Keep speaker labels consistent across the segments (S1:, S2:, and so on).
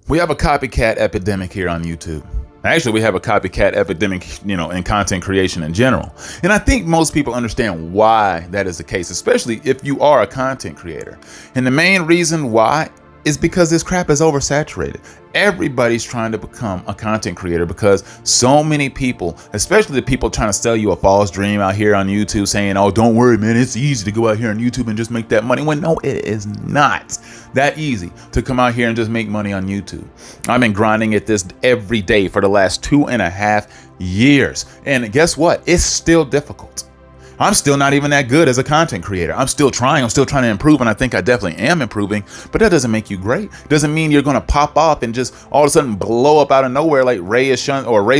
S1: We have a copycat epidemic here on YouTube. Actually, we have a copycat epidemic, in content creation in general. And I think most people understand why that is the case, especially if you are a content creator. And the main reason why is because this crap is oversaturated. Everybody's trying to become a content creator because so many people, especially the people trying to sell you a false dream out here on YouTube saying, oh, don't worry, man, it's easy to go out here on YouTube and just make that money. When no, it is not that easy to come out here and just make money on YouTube. I've been grinding at this every day for the last 2.5 years. And guess what? It's still difficult. I'm still not even that good as a content creator. I'm still trying to improve, and I think I definitely am improving, but that doesn't make you great. Doesn't mean you're gonna pop off and just all of a sudden blow up out of nowhere like Ray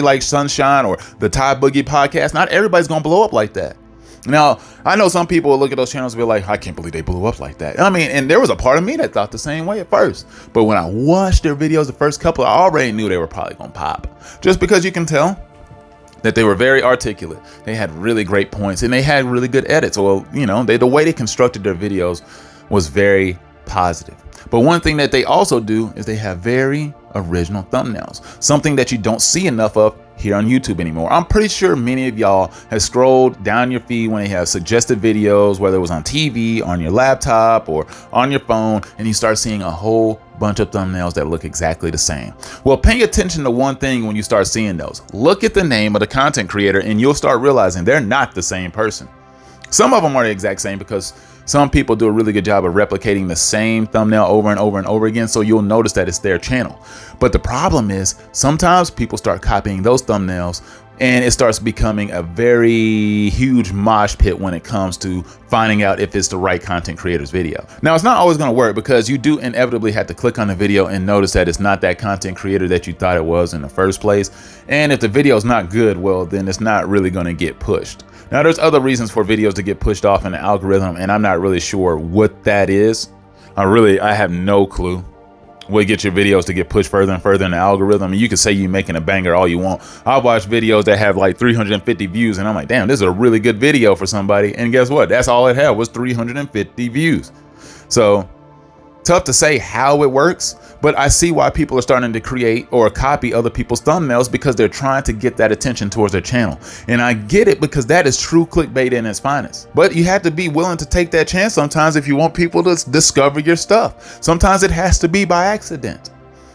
S1: Like Sunshine or the Ty Boogie podcast. Not everybody's gonna blow up like that. Now, I know some people will look at those channels and be like, I can't believe they blew up like that. I mean, and there was a part of me that thought the same way at first. But when I watched their videos, the first couple, I already knew they were probably gonna pop. Just because you can tell that they were very articulate. They had really great points and they had really good edits. Well, the way they constructed their videos was very positive. But one thing that they also do is they have very original thumbnails, something that you don't see enough of here on YouTube anymore. I'm pretty sure many of y'all have scrolled down your feed when they have suggested videos, whether it was on TV, on your laptop, or on your phone, and you start seeing a whole bunch of thumbnails that look exactly the same. Well, pay attention to one thing when you start seeing those. Look at the name of the content creator and you'll start realizing they're not the same person. Some of them are the exact same because some people do a really good job of replicating the same thumbnail over and over and over again, so you'll notice that it's their channel. But the problem is sometimes people start copying those thumbnails and it starts becoming a very huge mosh pit when it comes to finding out if it's the right content creator's video. Now, it's not always going to work because you do inevitably have to click on the video and notice that it's not that content creator that you thought it was in the first place. And if the video is not good, well, then it's not really going to get pushed. Now, there's other reasons for videos to get pushed off in the algorithm, and I'm not really sure what that is. I have no clue what gets your videos to get pushed further and further in the algorithm. And you can say you're making a banger all you want. I've watched videos that have like 350 views, and I'm like, damn, this is a really good video for somebody. And guess what? That's all it had was 350 views. So tough to say how it works, but I see why people are starting to create or copy other people's thumbnails because they're trying to get that attention towards their channel. And I get it because that is true clickbait in its finest. But you have to be willing to take that chance sometimes if you want people to discover your stuff. Sometimes it has to be by accident.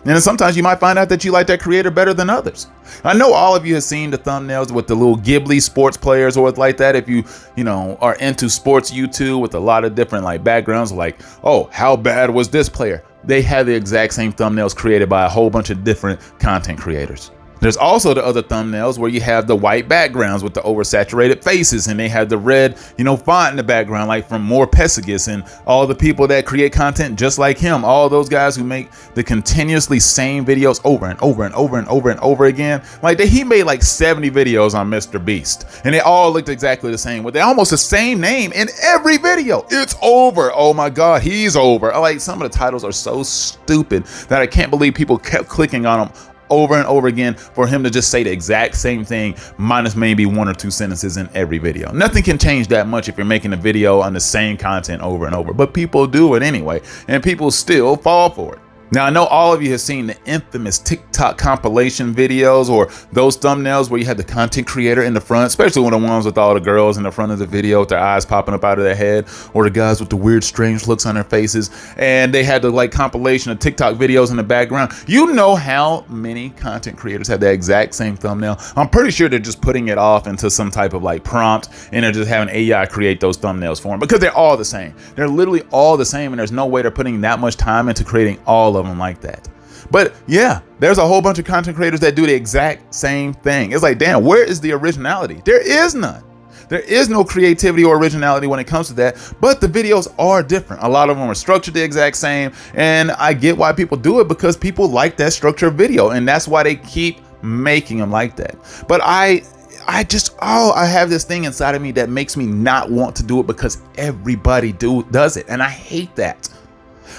S1: And then sometimes you might find out that you like that creator better than others. I know all of you have seen the thumbnails with the little Ghibli sports players or like that. If you are into sports YouTube with a lot of different like backgrounds, like, oh, how bad was this player? They have the exact same thumbnails created by a whole bunch of different content creators. There's also the other thumbnails where you have the white backgrounds with the oversaturated faces, and they have the red, font in the background, like from More Pessagus and all the people that create content just like him. All those guys who make the continuously same videos over and over and over and over and over again. Like he made like 70 videos on Mr. Beast, and they all looked exactly the same with they almost the same name in every video. It's over. Oh my God, he's over. Like some of the titles are so stupid that I can't believe people kept clicking on them over and over again for him to just say the exact same thing minus maybe 1 or 2 sentences in every video. Nothing can change that much if you're making a video on the same content over and over, but people do it anyway, and people still fall for it. Now, I know all of you have seen the infamous TikTok compilation videos or those thumbnails where you had the content creator in the front, especially one of the ones with all the girls in the front of the video with their eyes popping up out of their head, or the guys with the weird, strange looks on their faces. And they had the like compilation of TikTok videos in the background. You know how many content creators have that exact same thumbnail? I'm pretty sure they're just putting it off into some type of like prompt, and they're just having AI create those thumbnails for them because they're all the same. They're literally all the same, and there's no way they're putting that much time into creating all of them like that. But yeah, there's a whole bunch of content creators that do the exact same thing. It's like, damn, where is the originality? There is none. There is no creativity or originality when it comes to that, but the videos are different. A lot of them are structured the exact same, and I get why people do it because people like that structure of video, and that's why they keep making them like that. But I have this thing inside of me that makes me not want to do it because everybody does it, and I hate that.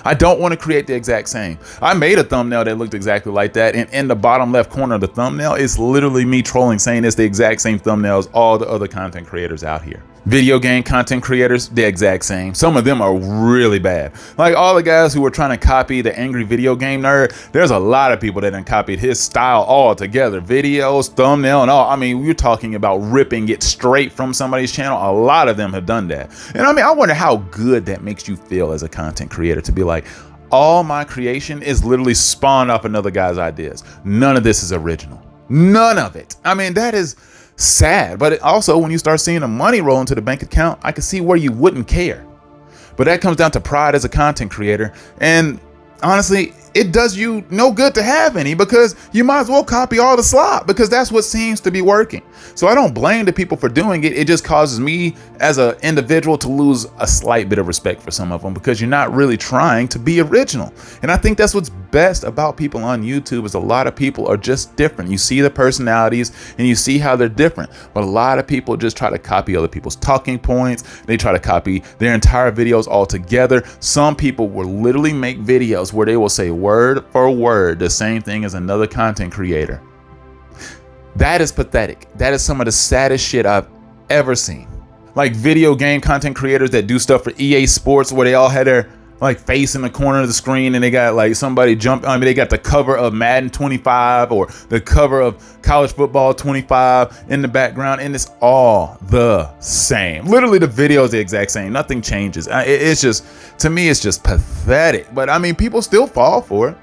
S1: I don't want to create the exact same. I made a thumbnail that looked exactly like that, and in the bottom left corner of the thumbnail is literally me trolling, saying it's the exact same thumbnail as all the other content creators out here. Video game content creators, the exact same. Some of them are really bad. Like all the guys who were trying to copy the angry video game nerd, there's a lot of people that done copied his style altogether. Videos, thumbnail, and all. I mean, we're talking about ripping it straight from somebody's channel. A lot of them have done that. And I mean, I wonder how good that makes you feel as a content creator to be like, all my creation is literally spawned off another guy's ideas. None of this is original. None of it. I mean, that is sad. But also, when you start seeing the money roll into the bank account, I can see where you wouldn't care. But that comes down to pride as a content creator. And honestly, it does you no good to have any, because you might as well copy all the slop, because that's what seems to be working. So I don't blame the people for doing it. It just causes me as an individual to lose a slight bit of respect for some of them, because you're not really trying to be original. And I think that's what's best about people on YouTube, is a lot of people are just different. You see the personalities and you see how they're different, but a lot of people just try to copy other people's talking points. They try to copy their entire videos all together. Some people will literally make videos where they will say word for word the same thing as another content creator. That is pathetic. That is some of the saddest shit I've ever seen. Like video game content creators that do stuff for EA Sports, where they all had their like face in the corner of the screen and they got like somebody they got the cover of Madden 25 or the cover of College Football 25 in the background, and it's all the same. Literally the video is the exact same. Nothing changes. It's just, to me, it's just pathetic. But I mean, people still fall for it,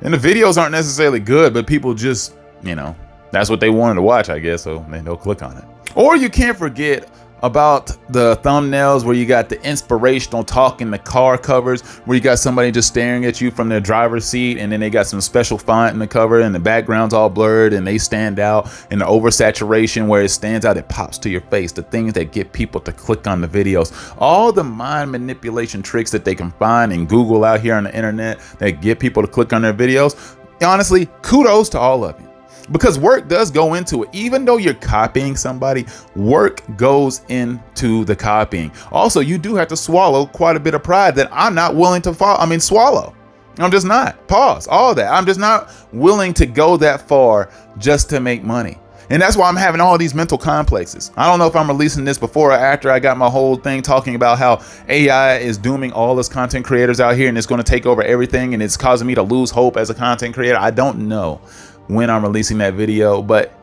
S1: and the videos aren't necessarily good, but people just, you know, that's what they wanted to watch, I guess, so they'll click on it. Or you can't forget about the thumbnails where you got the inspirational talk in the car covers, where you got somebody just staring at you from their driver's seat, and then they got some special font in the cover and the background's all blurred and they stand out, and the oversaturation where it stands out, it pops to your face. The things that get people to click on the videos, all the mind manipulation tricks that they can find in Google out here on the internet that get people to click on their videos. Honestly, kudos to all of you, because work does go into it. Even though you're copying somebody, work goes into the copying. Also, you do have to swallow quite a bit of pride that I'm not willing to swallow. I'm just not. Pause. All that. I'm just not willing to go that far just to make money. And that's why I'm having all these mental complexes. I don't know if I'm releasing this before or after I got my whole thing talking about how AI is dooming all us content creators out here and it's going to take over everything and it's causing me to lose hope as a content creator. I don't know when I'm releasing that video, but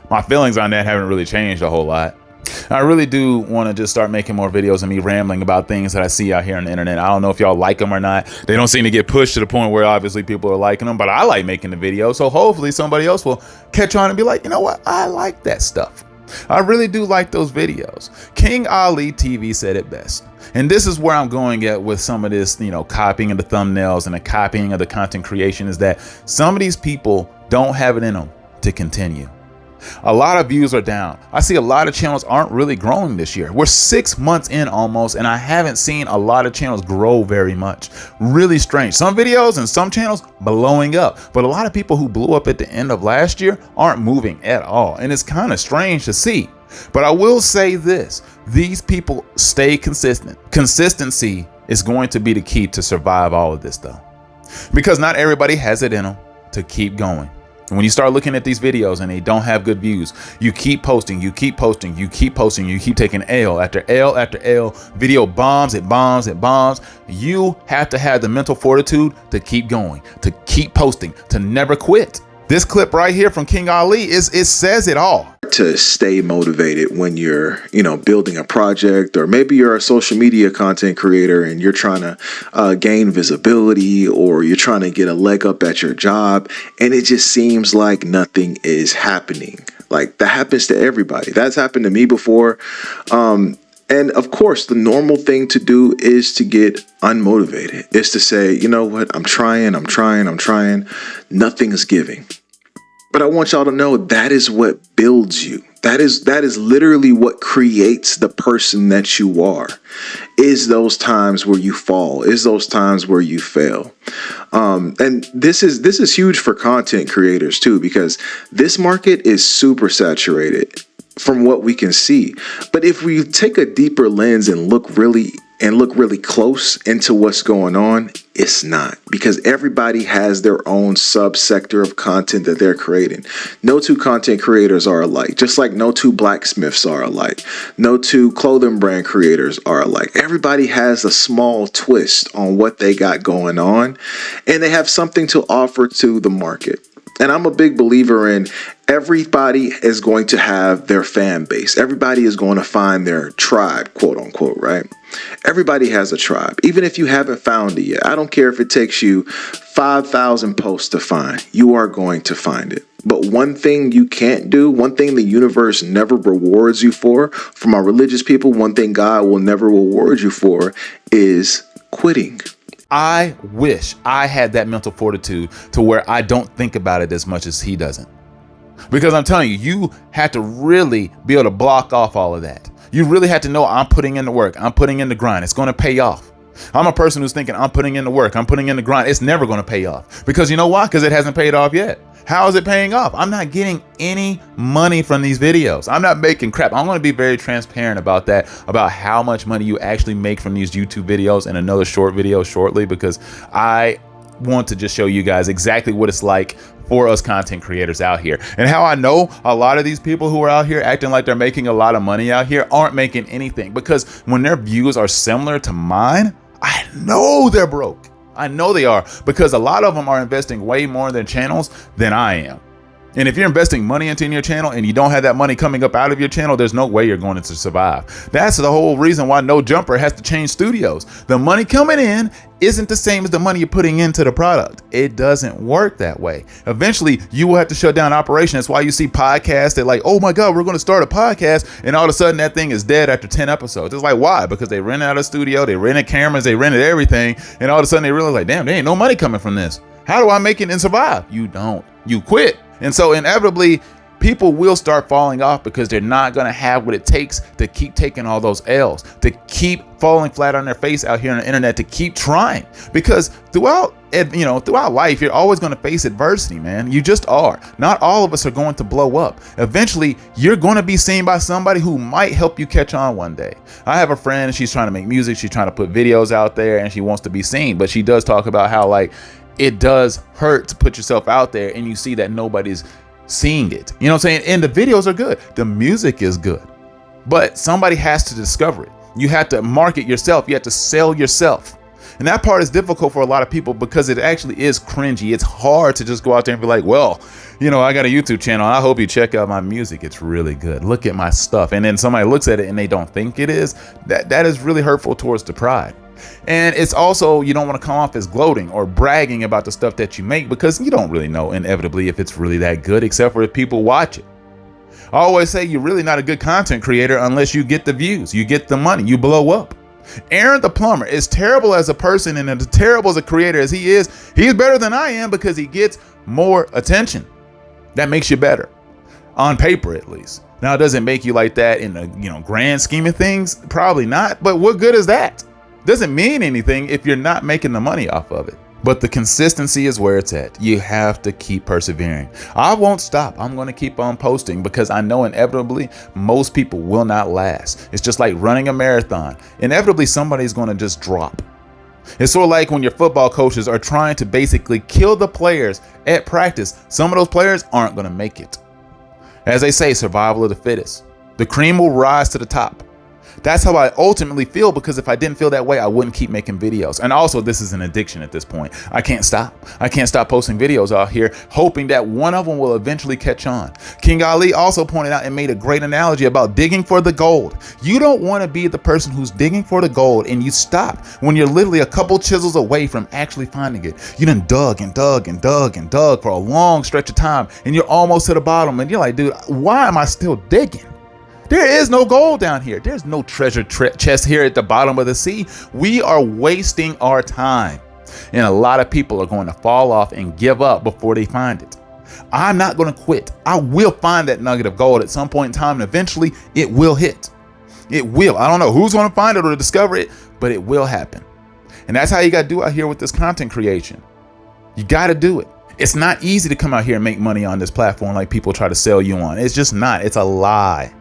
S1: my feelings on that haven't really changed a whole lot. I really do want to just start making more videos of me rambling about things that I see out here on the internet. I don't know if y'all like them or not. They don't seem to get pushed to the point where obviously people are liking them, but I like making the videos. So hopefully somebody else will catch on and be like, you know what? I like that stuff. I really do like those videos. King Ali TV said it best. And this is where I'm going at with some of this, you know, copying of the thumbnails and the copying of the content creation, is that some of these people don't have it in them to continue. A lot of views are down. I see a lot of channels aren't really growing this year. We're 6 months in almost, and I haven't seen a lot of channels grow very much. Really strange. Some videos and some channels blowing up, but a lot of people who blew up at the end of last year aren't moving at all. And it's kind of strange to see. But I will say this, these people stay consistent. Consistency is going to be the key to survive all of this though, because not everybody has it in them to keep going. And when you start looking at these videos and they don't have good views, you keep posting, you keep posting, you keep posting, you keep taking L after L after L. Video bombs, it bombs, it bombs. You have to have the mental fortitude to keep going, to keep posting, to never quit. This clip right here from King Ali it says it all.
S2: To stay motivated when you're, building a project, or maybe you're a social media content creator and you're trying to gain visibility, or you're trying to get a leg up at your job, and it just seems like nothing is happening. Like, that happens to everybody. That's happened to me before. And of course, the normal thing to do is to get unmotivated. Is to say, you know what, I'm trying. Nothing's giving. But I want y'all to know that is what builds you. That is literally what creates the person that you are. Is those times where you fall, is those times where you fail. And this is huge for content creators too, because this market is super saturated from what we can see. But if we take a deeper lens and look really and look really close into what's going on, it's not, because everybody has their own subsector of content that they're creating. No two content creators are alike, just like no two blacksmiths are alike. No two clothing brand creators are alike. Everybody has a small twist on what they got going on, and they have something to offer to the market. And I'm a big believer in everybody is going to have their fan base. Everybody is going to find their tribe, quote unquote, right? Everybody has a tribe, even if you haven't found it yet. I don't care if it takes you 5,000 posts to find, you are going to find it. But one thing you can't do, one thing the universe never rewards you for my religious people, one thing God will never reward you for is quitting.
S1: I wish I had that mental fortitude to where I don't think about it as much as he doesn't. Because I'm telling you, you have to really be able to block off all of that. You really have to know I'm putting in the work. I'm putting in the grind. It's going to pay off. I'm a person who's thinking I'm putting in the work. I'm putting in the grind. It's never going to pay off. Because you know why? Because it hasn't paid off yet. How is it paying off? I'm not getting any money from these videos. I'm not making crap. I'm going to be very transparent about that, about how much money you actually make from these YouTube videos in another short video shortly, because I want to just show you guys exactly what it's like for us content creators out here, and how I know a lot of these people who are out here acting like they're making a lot of money out here aren't making anything, because when their views are similar to mine, I know they're broke. I know they are, because a lot of them are investing way more in their channels than I am. And if you're investing money into your channel and you don't have that money coming up out of your channel, there's no way you're going to survive. That's the whole reason why No Jumper has to change studios. The money coming in isn't the same as the money you're putting into the product. It doesn't work that way. Eventually, you will have to shut down operation. That's why you see podcasts that like, oh my God, we're going to start a podcast. And all of a sudden that thing is dead after 10 episodes. It's like, why? Because they rented out a studio, they rented cameras, they rented everything. And all of a sudden they realize like, damn, there ain't no money coming from this. How do I make it and survive? You don't. You quit. And so inevitably, people will start falling off because they're not going to have what it takes to keep taking all those L's, to keep falling flat on their face out here on the internet, to keep trying. Because throughout life, you're always going to face adversity, man. You just are. Not all of us are going to blow up. Eventually, you're going to be seen by somebody who might help you catch on one day. I have a friend, and she's trying to make music. She's trying to put videos out there, and she wants to be seen. But she does talk about how, like, it does hurt to put yourself out there and you see that nobody's seeing it. You know what I'm saying? And the videos are good. The music is good. But somebody has to discover it. You have to market yourself. You have to sell yourself. And that part is difficult for a lot of people because it actually is cringy. It's hard to just go out there and be like, well, you know, I got a YouTube channel. I hope you check out my music. It's really good. Look at my stuff. And then somebody looks at it and they don't think it is. That is really hurtful towards the pride. And it's also, you don't want to come off as gloating or bragging about the stuff that you make, because you don't really know inevitably if it's really that good, except for if people watch it. I always say you're really not a good content creator unless you get the views, you get the money, you blow up. Aaron the plumber is terrible as a person and as terrible as a creator as he is, he's better than I am because he gets more attention. That makes you better, on paper at least. Now, it doesn't make you like that in the grand scheme of things, probably not, but what good is that? Doesn't mean anything if you're not making the money off of it. But the consistency is where it's at. You have to keep persevering. I won't stop. I'm going to keep on posting because I know inevitably most people will not last. It's just like running a marathon. Inevitably somebody's going to just drop. It's sort of like when your football coaches are trying to basically kill the players at practice. Some of those players aren't going to make it. As they say, survival of the fittest. The cream will rise to the top. That's how I ultimately feel, because if I didn't feel that way, I wouldn't keep making videos. And also, this is an addiction at this point. I can't stop. I can't stop posting videos out here, hoping that one of them will eventually catch on. King Ali also pointed out and made a great analogy about digging for the gold. You don't want to be the person who's digging for the gold and you stop when you're literally a couple chisels away from actually finding it. You done dug and dug and dug and dug for a long stretch of time and you're almost to the bottom and you're like, dude, why am I still digging? There is no gold down here. There's no treasure chest here at the bottom of the sea. We are wasting our time. And a lot of people are going to fall off and give up before they find it. I'm not going to quit. I will find that nugget of gold at some point in time, and eventually it will hit. It will. I don't know who's going to find it or discover it, but it will happen. And that's how you got to do out here with this content creation. You got to do it. It's not easy to come out here and make money on this platform like people try to sell you on. It's just not. It's a lie.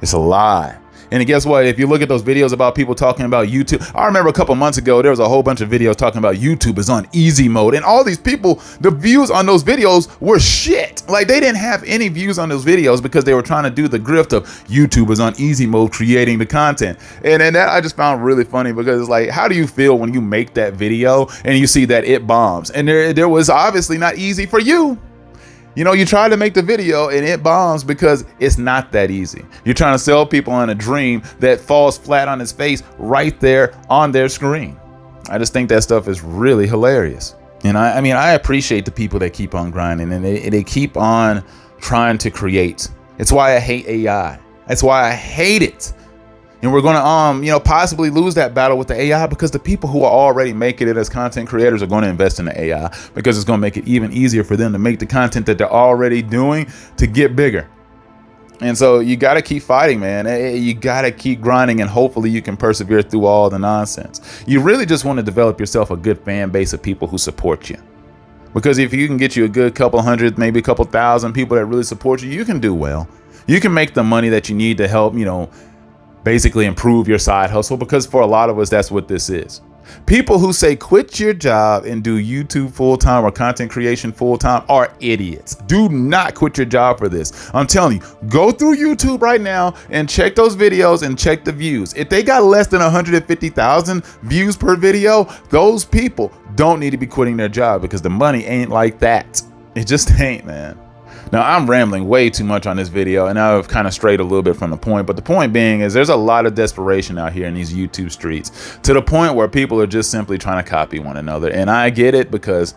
S1: It's a lie. And guess what? If you look at those videos about people talking about YouTube, I remember a couple months ago, there was a whole bunch of videos talking about YouTube is on easy mode. And all these people, the views on those videos were shit. Like, they didn't have any views on those videos because they were trying to do the grift of YouTube is on easy mode creating the content. And that I just found really funny, because it's like, how do you feel when you make that video and you see that it bombs? And there was obviously not easy for you. You know, you try to make the video and it bombs because it's not that easy. You're trying to sell people on a dream that falls flat on its face right there on their screen. I just think that stuff is really hilarious. And I mean, I appreciate the people that keep on grinding and they keep on trying to create. It's why I hate AI. That's why I hate it. And we're going to, possibly lose that battle with the AI, because the people who are already making it as content creators are going to invest in the AI, because it's going to make it even easier for them to make the content that they're already doing to get bigger. And so you got to keep fighting, man. You got to keep grinding, and hopefully you can persevere through all the nonsense. You really just want to develop yourself a good fan base of people who support you. Because if you can get you a good couple hundred, maybe a couple thousand people that really support you, you can do well. You can make the money that you need to help, basically improve your side hustle, because for a lot of us, that's what this is. People who say quit your job and do YouTube full-time or content creation full-time are idiots. Do not quit your job for this. I'm telling you, go through YouTube right now and check those videos and check the views. If they got less than 150,000 views per video, those people don't need to be quitting their job, because the money ain't like that. It just ain't, man. Now, I'm rambling way too much on this video, and I've kind of strayed a little bit from the point. But the point being is there's a lot of desperation out here in these YouTube streets, to the point where people are just simply trying to copy one another. And I get it, because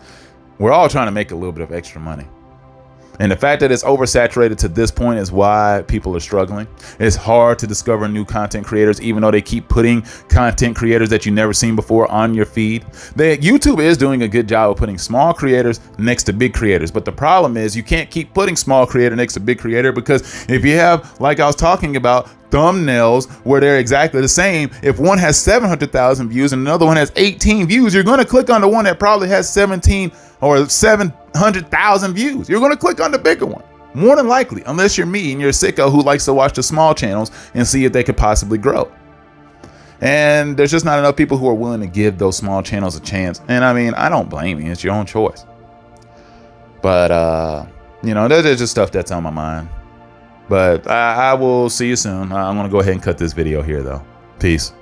S1: we're all trying to make a little bit of extra money. And the fact that it's oversaturated to this point is why people are struggling. It's hard to discover new content creators, even though they keep putting content creators that you've never seen before on your feed. YouTube is doing a good job of putting small creators next to big creators. But the problem is you can't keep putting small creator next to big creator, because if you have, like I was talking about, thumbnails where they're exactly the same, if one has 700,000 views and another one has 18 views, you're going to click on the one that probably has 17 or 700,000 views. You're going to click on the bigger one, more than likely, unless you're me and you're a sicko who likes to watch the small channels and see if they could possibly grow. And there's just not enough people who are willing to give those small channels a chance. And I mean, I don't blame you. It's your own choice. But, there's just stuff that's on my mind. But I will see you soon. I'm going to go ahead and cut this video here, though. Peace.